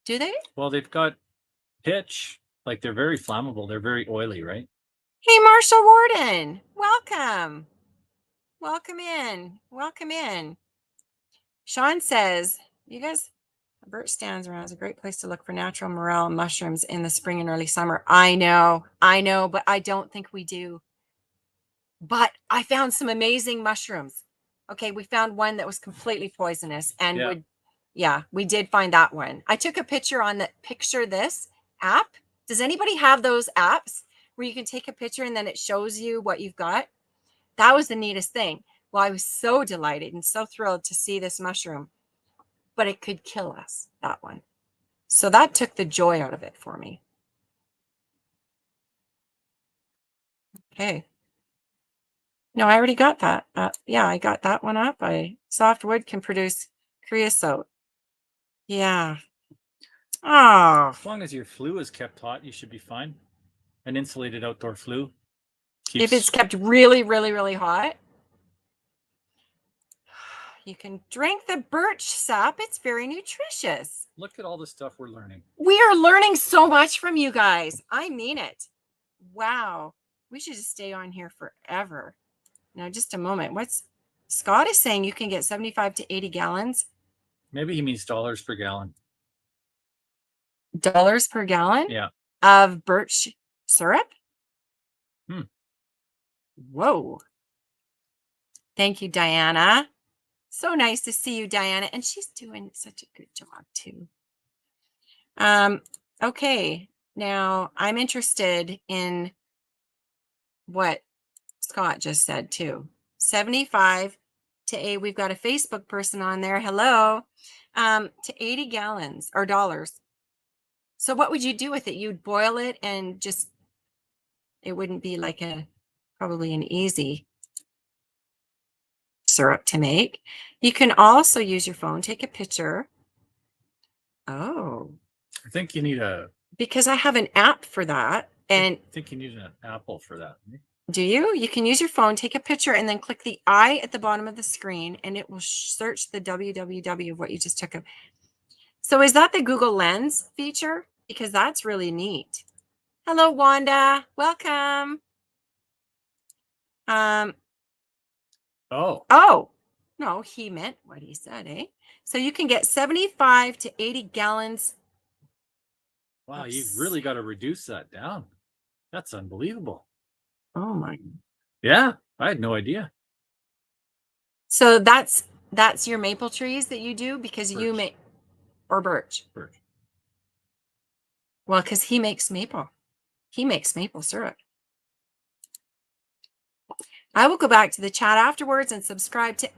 Do they? Well, they've got pitch. Like they're very flammable. They're very oily, right? Hey, Marshall Warden. Welcome. Welcome in. Welcome in. Sean says, you guys, birch stands around is a great place to look for natural morel mushrooms in the spring and early summer. I know, but I don't think we do. But I found some amazing mushrooms. Okay, we found one that was completely poisonous and would, yeah, we did find that one. I took a picture on the Picture This app. Does anybody have those apps where you can take a picture and then it shows you what you've got? That was the neatest thing. Well, I was so delighted and so thrilled to see this mushroom, but it could kill us, that one. So that took the joy out of it for me. Okay. No, I already got that. Yeah, I got that one up. Softwood can produce creosote. Yeah. Oh. As long as your flue is kept hot, you should be fine. An insulated outdoor flue keeps... If it's kept really, really, really hot, you can drink the birch sap. It's very nutritious. Look at all the stuff we're learning. We are learning so much from you guys. I mean it. Wow. We should just stay on here forever. Now, just a moment. What's Scott is saying you can get 75 to 80 gallons. Maybe he means dollars per gallon. Dollars per gallon? Yeah. Of birch syrup? Hmm. Whoa. Thank you, Diana. So nice to see you, Diana. And she's doing such a good job, too. Okay. Now, I'm interested in what Scott just said, too. 75 to 8. We've got a Facebook person on there. Hello. To 80 gallons or dollars. So what would you do with it? You'd boil it and just, it wouldn't be like probably an easy syrup to make. You can also use your phone, take a picture. Oh. I think you need because I have an app for that. And I think you need an Apple for that. Do you? You can use your phone, take a picture, and then click the I at the bottom of the screen, and it will search the www of what you just took. So is that the Google Lens feature? Because that's really neat. Hello, Wanda. Welcome. Oh, no, he meant what he said, eh? So you can get 75 to 80 gallons. Wow, you've really got to reduce that down. That's unbelievable. Oh my. Yeah, I had no idea. So that's your maple trees that you do because birch. You make, or birch. Birch. Well, because he makes maple. He makes maple syrup. I will go back to the chat afterwards and subscribe to.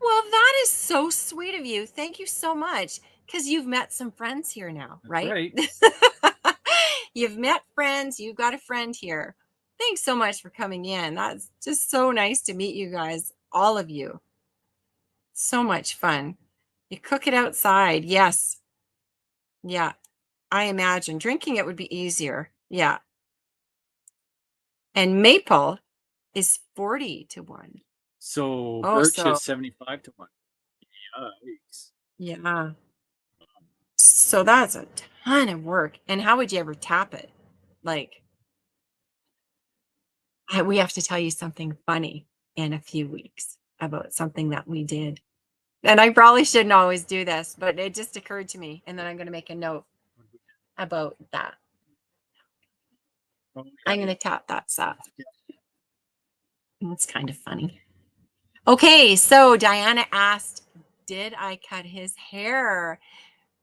Well, that is so sweet of you. Thank you so much. Because you've met some friends here now, right? You've met friends. You've got a friend here. Thanks so much for coming in. That's just so nice to meet you guys, all of you. So much fun. You cook it outside. Yes. Yeah. I imagine drinking it would be easier. Yeah. And maple is 40 to 1. So birch is 75 to 1. Yikes. Yeah. So that's a ton of work. And how would you ever tap it? Like, we have to tell you something funny in a few weeks about something that we did. And I probably shouldn't always do this, but it just occurred to me. And then I'm going to make a note about that. I'm going to tap that stuff. It's kind of funny. Okay, so Diana asked, did I cut his hair?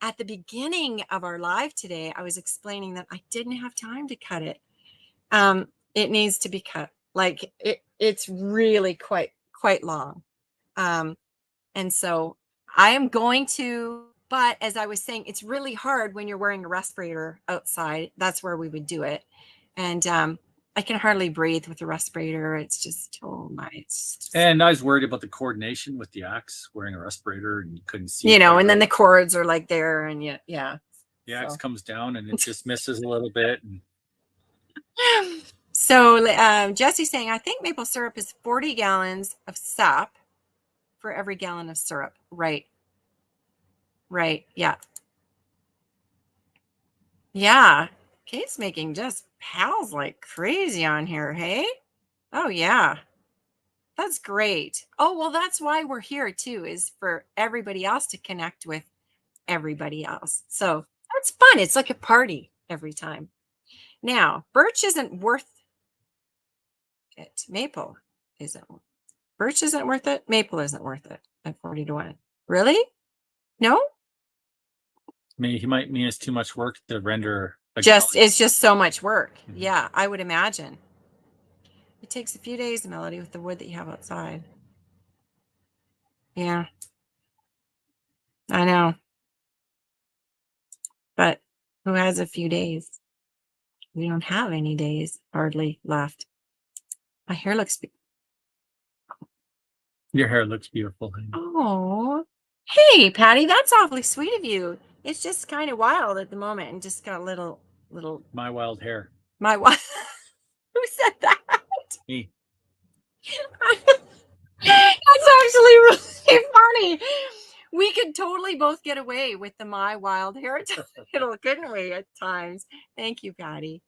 At the beginning of our live today, I was explaining that I didn't have time to cut it. It needs to be cut. Like It's really quite long. And so I am going to, but as I was saying, it's really hard when you're wearing a respirator outside. That's where we would do it. And I can hardly breathe with a respirator. It's just, oh my. And I was worried about the coordination with the axe, wearing a respirator, and you couldn't see. You know, and then the cords are like there, and yeah. The axe comes down and it just misses a little bit. And... So Jesse's saying, I think maple syrup is 40 gallons of sap for every gallon of syrup. Right. Yeah. Kate's making just pals like crazy on here. Hey. Oh yeah. That's great. Oh, well, that's why we're here too, is for everybody else to connect with everybody else. So that's fun. It's like a party every time. Now, birch isn't worth it. Maple isn't. Birch isn't worth it. Maple isn't worth it at 40 to 1. Really? No? I mean, he might mean it's too much work to render. It's just so much work. Mm-hmm. Yeah, I would imagine. It takes a few days, Melody, with the wood that you have outside. Yeah. I know. But who has a few days? We don't have any days hardly left. My hair looks Your hair looks beautiful. Oh, hey, Patty, that's awfully sweet of you. It's just kind of wild at the moment and just got a little. My wild hair. My wild. Who said that? Me. That's actually really funny. We could totally both get away with the my wild hair title, couldn't we, at times? Thank you, Patty.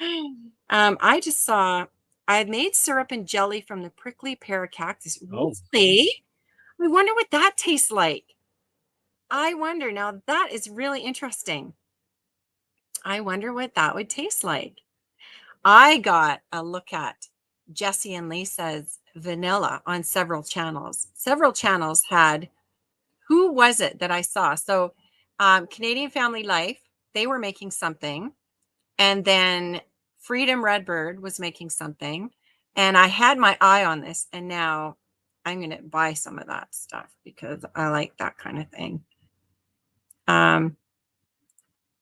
I just saw I had made syrup and jelly from the prickly pear cactus. Oh. Really? I wonder what that tastes like. I wonder. Now, that is really interesting. I wonder what that would taste like. I got a look at Jesse and Lisa's vanilla on several channels. Several channels had, who was it that I saw? So Canadian Family Life, they were making something. And then Freedom Redbird was making something. And I had my eye on this. And now I'm going to buy some of that stuff because I like that kind of thing.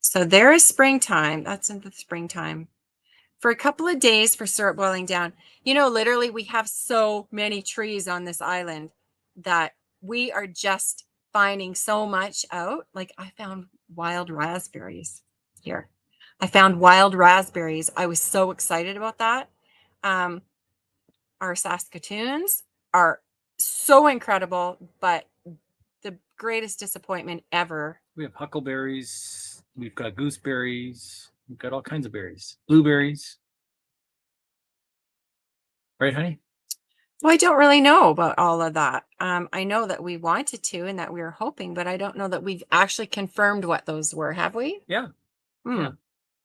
So there is springtime. That's in the springtime. For a couple of days for syrup boiling down. You know, literally we have so many trees on this island that we are just finding so much out. Like I found wild raspberries here. I found wild raspberries. I was so excited about that. Our Saskatoons are so incredible, but the greatest disappointment ever. We have huckleberries. We've got gooseberries. We've got all kinds of berries. Blueberries. Right, honey? Well, I don't really know about all of that. I know that we wanted to and that we were hoping, but I don't know that we've actually confirmed what those were. Have we? Yeah. Yeah.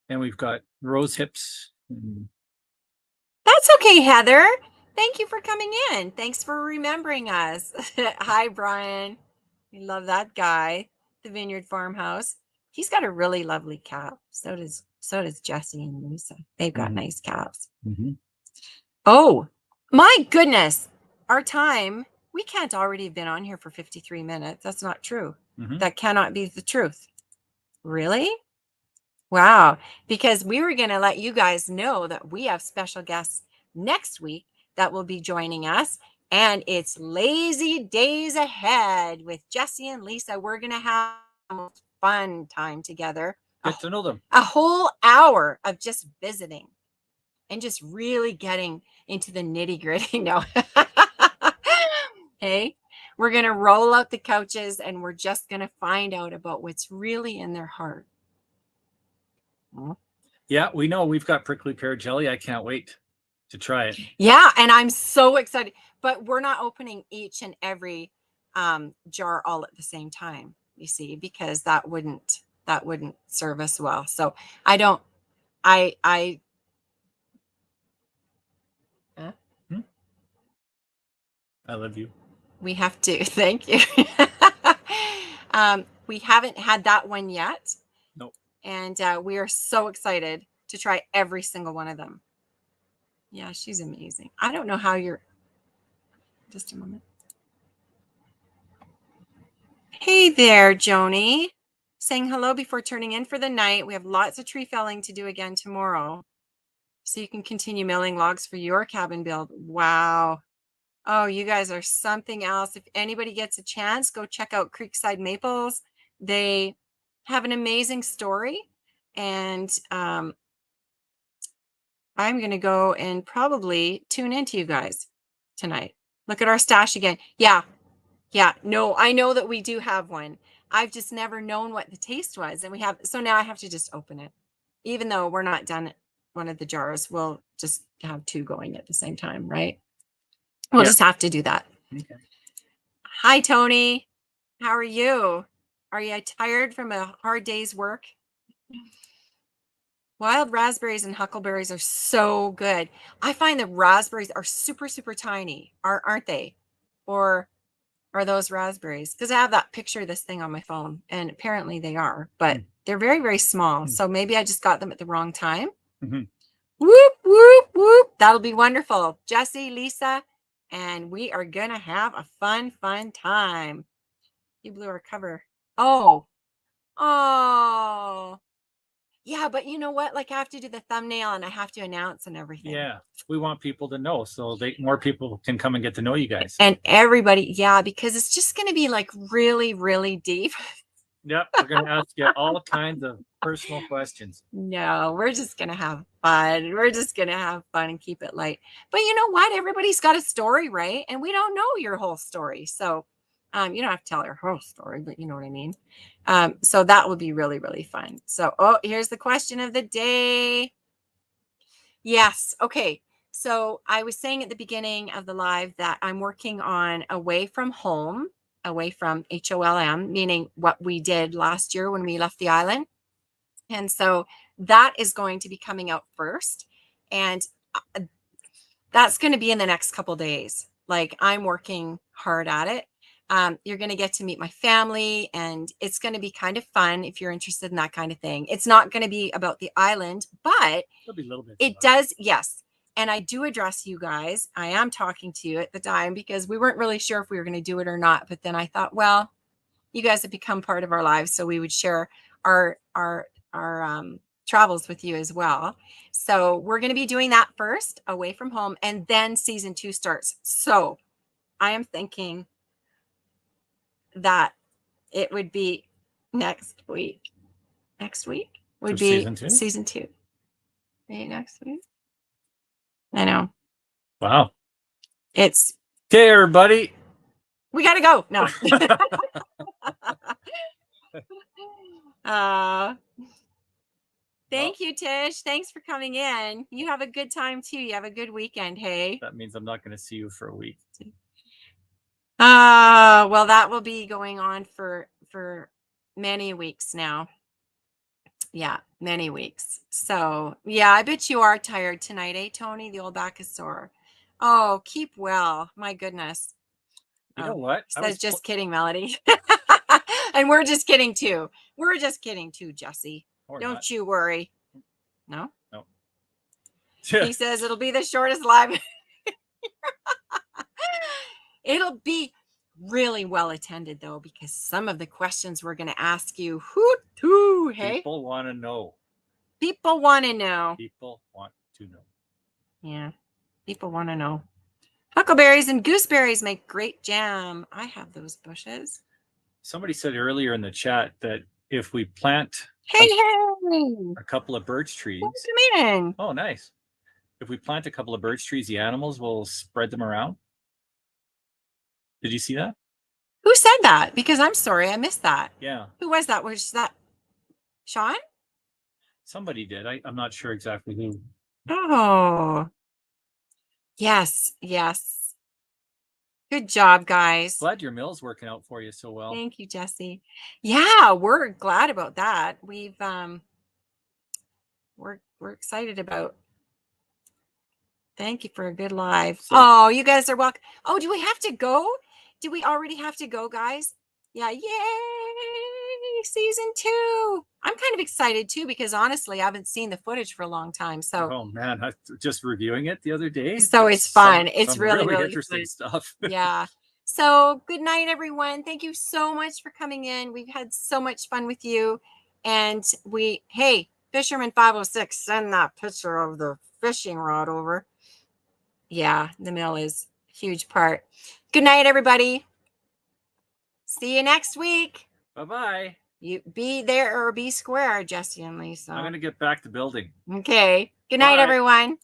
And we've got rose hips. That's okay, Heather. Thank you for coming in. Thanks for remembering us. Hi, Brian. We love that guy. The Vineyard Farmhouse. He's got a really lovely cap. So does Jesse and Lisa. They've got nice caps. Mm-hmm. Oh, my goodness. Our time, we can't already have been on here for 53 minutes. That's not true. Mm-hmm. That cannot be the truth. Really? Wow. Because we were going to let you guys know that we have special guests next week that will be joining us. And it's lazy days ahead with Jesse and Lisa. We're going to have a fun time together. Get to know them. A whole hour of just visiting and just really getting into the nitty gritty. No. Hey, we're going to roll out the couches and we're just going to find out about what's really in their heart. Yeah, we know we've got prickly pear jelly. I can't wait to try it. Yeah, and I'm so excited. But we're not opening each and every jar all at the same time, you see, because that wouldn't serve us well. So I love you. We have to. Thank you. We haven't had that one yet. Nope. And we are so excited to try every single one of them. Yeah, she's amazing. I don't know how you're. Just a moment. Hey there, Joni. Saying hello before turning in for the night. We have lots of tree felling to do again tomorrow. So you can continue milling logs for your cabin build. Wow. Oh, you guys are something else. If anybody gets a chance, go check out Creekside Maples. They have an amazing story. And I'm going to go and probably tune into you guys tonight. Look at our stash again. Yeah. Yeah. No, I know that we do have one. I've just never known what the taste was. And we have, so now I have to just open it. Even though we're not done one of the jars, we'll just have two going at the same time, right? We'll just have to do that. Okay. Hi, Tony. How are you? Are you tired from a hard day's work? Wild raspberries and huckleberries are so good. I find the raspberries are super, super tiny, aren't they? Or are those raspberries? Because I have that picture of this thing on my phone, and apparently they are, but they're very, very small. So maybe I just got them at the wrong time. Mm-hmm. Whoop, whoop, whoop. That'll be wonderful. Jesse, Lisa, and we are going to have a fun, fun time. You blew our cover. Oh. Yeah, but you know what? Like I have to do the thumbnail and I have to announce and everything. Yeah, we want people to know so more people can come and get to know you guys. And everybody, yeah, because it's just going to be like really, really deep. Yep, we're going to ask you all kinds of personal questions. No, we're just going to have fun. We're just going to have fun and keep it light. But you know what? Everybody's got a story, right? And we don't know your whole story. So you don't have to tell your whole story, but you know what I mean? So that will be really, really fun. So, here's the question of the day. Yes. Okay. So I was saying at the beginning of the live that I'm working on away from home, away from HOLM, meaning what we did last year when we left the island. And so that is going to be coming out first. And that's going to be in the next couple days. Like I'm working hard at it. You're going to get to meet my family, and it's going to be kind of fun if you're interested in that kind of thing. It's not going to be about the island, but It'll be a little bit. It does, yes. And I do address you guys. I am talking to you at the time because we weren't really sure if we were going to do it or not. But then I thought, well, you guys have become part of our lives, so we would share our travels with you as well. So we're going to be doing that first, away from home, and then season 2 starts. So I am thinking that it would be next week. Next week would be season 2. Maybe next week. I know. Wow. It's okay, everybody. We gotta go. No. Thank you, Tish. Thanks for coming in. You have a good time too. You have a good weekend. Hey. That means I'm not going to see you for a week. Well, that will be going on for many weeks now. Yeah, many weeks. So yeah, I bet you are tired tonight, eh, Tony? The old back is sore. Oh, keep well. My goodness. You know what? I was just kidding, Melody. And we're just kidding too. We're just kidding too, Jesse. Don't you worry. No? No. He says it'll be the shortest live. It'll be really well attended though, because some of the questions we're going to ask you, hey? People want to know. People want to know. People want to know. Yeah. People want to know. Huckleberries and gooseberries make great jam. I have those bushes. Somebody said earlier in the chat that if we plant a couple of birch trees. What do you mean? Oh, nice. If we plant a couple of birch trees, the animals will spread them around. Did you see that? Who said that? Because I'm sorry, I missed that. Yeah. Who was that? Was that Sean? Somebody did. I'm not sure exactly who. Oh. Yes, yes. Good job, guys. Glad your mill's working out for you so well. Thank you, Jesse. Yeah, we're glad about that. We've we're excited about. Thank you for a good live. So, you guys are welcome. Oh, do we have to go? Do we already have to go, guys? Yeah, yay! season 2. I'm kind of excited too because honestly, I haven't seen the footage for a long time. So, oh man, I just reviewing it the other day. so it's fun. It's some really, really interesting fun. stuff. Yeah. So, good night, everyone. Thank you so much for coming in. We've had so much fun with you. And hey, Fisherman 506, send that picture of the fishing rod over. Yeah, the mill is a huge part. Good night, everybody. See you next week. Bye-bye. You be there or be square, Jesse and Lisa. I'm going to get back to building. Okay. Good night, Bye. everyone.